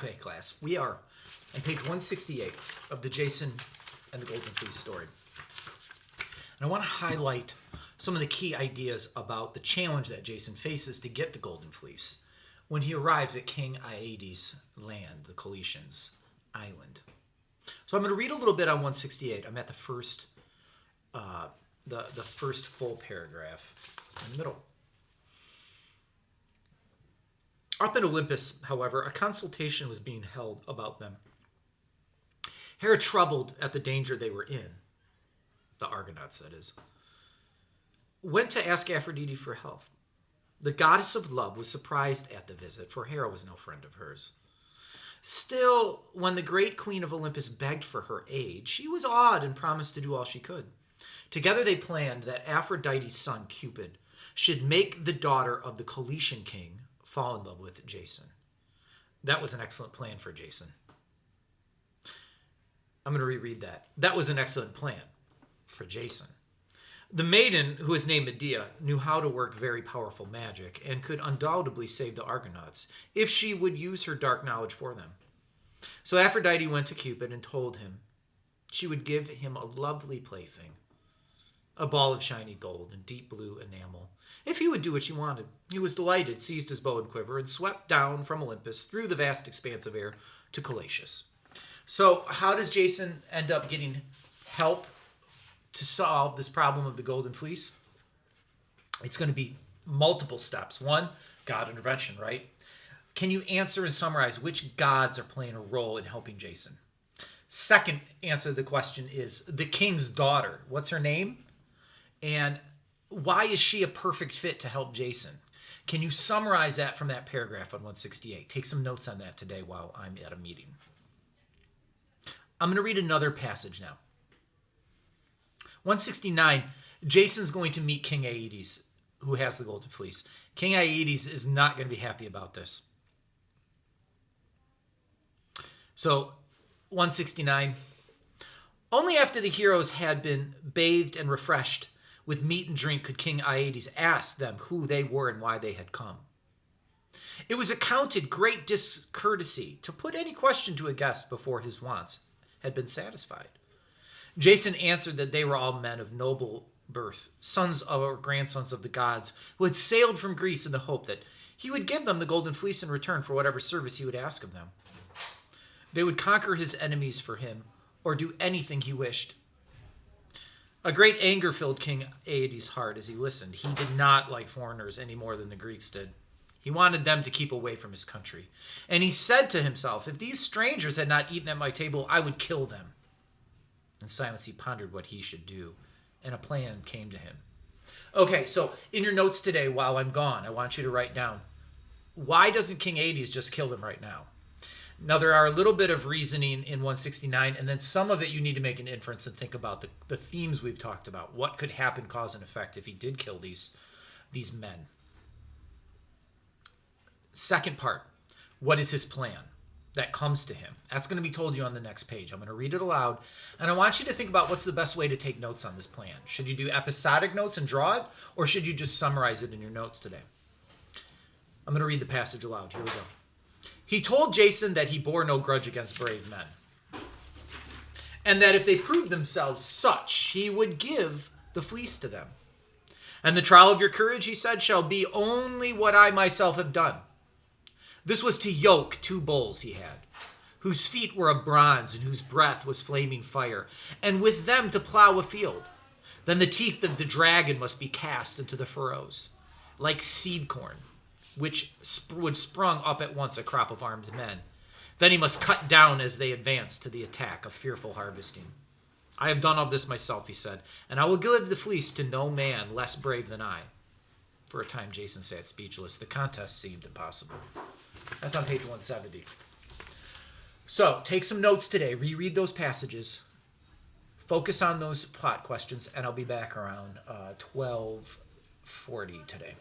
Okay, class. We are on page 168 of the Jason and the Golden Fleece story. And I want to highlight some of the key ideas about the challenge that Jason faces to get the Golden Fleece when he arrives at King Aedes' land, the Coletians' island. So I'm going to read a little bit on 168. I'm at the first full paragraph in the middle. Up in Olympus, however, a consultation was being held about them. Hera, troubled at the danger they were in, the Argonauts, that is, went to ask Aphrodite for help. The goddess of love was surprised at the visit, for Hera was no friend of hers. Still, when the great queen of Olympus begged for her aid, she was awed and promised to do all she could. Together they planned that Aphrodite's son, Cupid, should make the daughter of the Coletian king fall in love with Jason. That was an excellent plan for Jason. I'm going to reread that. That was an excellent plan for Jason. The maiden, who was named Medea, knew how to work very powerful magic and could undoubtedly save the Argonauts if she would use her dark knowledge for them. So Aphrodite went to Cupid and told him she would give him a lovely plaything, a ball of shiny gold and deep blue enamel, if he would do what she wanted. He was delighted, seized his bow and quiver, and swept down from Olympus through the vast expanse of air to Colchis. So how does Jason end up getting help to solve this problem of the Golden Fleece? It's going to be multiple steps. One, God intervention, right? Can you answer and summarize which gods are playing a role in helping Jason? Second answer to the question is the king's daughter. What's her name? And why is she a perfect fit to help Jason? Can you summarize that from that paragraph on 168? Take some notes on that today while I'm at a meeting. I'm going to read another passage now. 169, Jason's going to meet King Aedes, who has the Golden Fleece. King Aedes is not going to be happy about this. So, 169, only after the heroes had been bathed and refreshed with meat and drink could King Aedes ask them who they were and why they had come. It was accounted great discourtesy to put any question to a guest before his wants had been satisfied. Jason answered that they were all men of noble birth, sons or grandsons of the gods, who had sailed from Greece in the hope that he would give them the Golden Fleece in return for whatever service he would ask of them. They would conquer his enemies for him, or do anything he wished. A great anger filled King Aedes' heart as he listened. He did not like foreigners any more than the Greeks did. He wanted them to keep away from his country. And he said to himself, if these strangers had not eaten at my table, I would kill them. In silence, he pondered what he should do, and a plan came to him. Okay, so in your notes today, while I'm gone, I want you to write down, why doesn't King Aedes just kill them right now? Now, there are a little bit of reasoning in 169, and then some of it you need to make an inference and think about the themes we've talked about. What could happen, cause, and effect if he did kill these men? Second part, what is his plan that comes to him? That's going to be told you on the next page. I'm going to read it aloud, and I want you to think about what's the best way to take notes on this plan. Should you do episodic notes and draw it, or should you just summarize it in your notes today? I'm going to read the passage aloud. Here we go. He told Jason that he bore no grudge against brave men, and that if they proved themselves such, he would give the fleece to them. And the trial of your courage, he said, shall be only what I myself have done. This was to yoke 2 bulls he had, whose feet were of bronze and whose breath was flaming fire, and with them to plow a field. Then the teeth of the dragon must be cast into the furrows, like seed corn, which would sprung up at once a crop of armed men. Then he must cut down as they advance to the attack of fearful harvesting. I have done all this myself, he said, and I will give the fleece to no man less brave than I. For a time, Jason sat speechless. The contest seemed impossible. That's on page 170. So, take some notes today. Reread those passages. Focus on those plot questions, and I'll be back around 12:40 today.